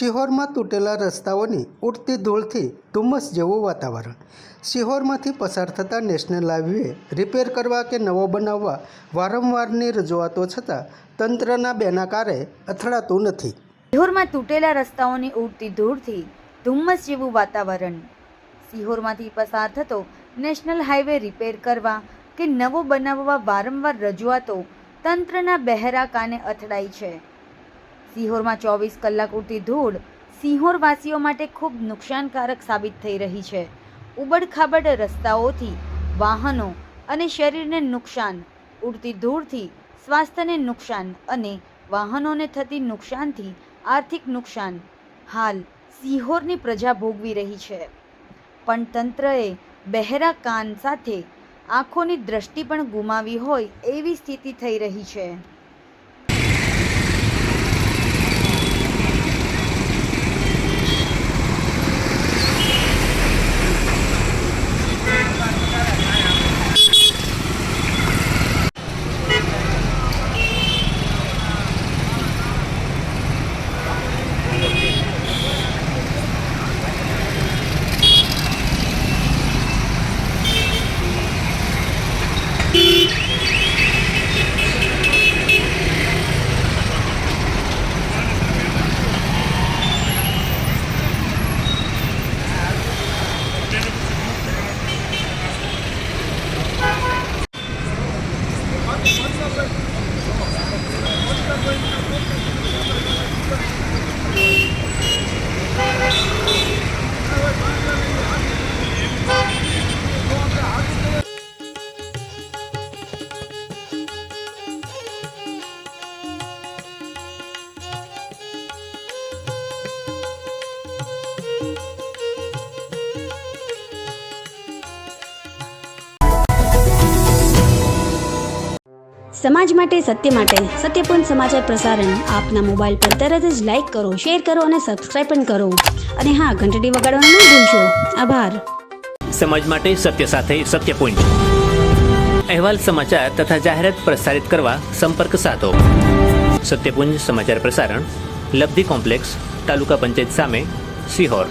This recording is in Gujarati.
સિહોરમાં તૂટેલા રસ્તાઓની ઉડતી ધૂળથી ધુમ્મસ જેવું વાતાવરણ। સિહોરમાંથી પસાર થતા નેશનલ હાઈવે રિપેર કરવા કે નવો બનાવવા વારંવારની રજૂઆતો છતાં તંત્રના બેનાકારે અથડાતું નથી। સિહોરમાં તૂટેલા રસ્તાઓની ઉડતી ધૂળથી ધુમ્મસ જેવું વાતાવરણ। સિહોરમાંથી પસાર થતો નેશનલ હાઈવે રિપેર કરવા કે નવો બનાવવા વારંવાર રજૂઆતો તંત્રના બહેરા કાને અથડાઈ છે। સિહોરમાં 24 કલાક ઉડતી ધૂળ સિહોરવાસીઓ માટે ખૂબ નુકસાનકારક સાબિત થઈ રહી છે। ઉબડખાબડ રસ્તાઓથી વાહનો અને શરીરને નુકસાન, ઉડતી ધૂળથી સ્વાસ્થ્યને નુકસાન અને વાહનોને થતી નુકસાનથી આર્થિક નુકસાન હાલ સિહોરની પ્રજા ભોગવી રહી છે। પણ તંત્રએ બહેરા કાન સાથે આંખોની દ્રષ્ટિ પણ ગુમાવી હોય એવી સ્થિતિ થઈ રહી છે। સમાજ માટે સત્ય માટે સત્યપૂર્ણ સમાચાર પ્રસારણ આપના મોબાઈલ પર તરત જ લાઈક કરો, શેર કરો અને સબસ્ક્રાઇબ પણ કરો અને હા, ઘંટડી વગાડવાનું ન ભૂલશો। આભાર। સમાજ માટે સત્ય સાથે સત્યપૂર્ણ અહેવાલ, સમાચાર તથા જાહેરાત પ્રસારિત કરવા સંપર્ક સાધો। સત્યપુંજ સમાચાર પ્રસારણ, લબ્ધિ કોમ્પ્લેક્સ, તાલુકા પંચાયત સામે, સિહોર।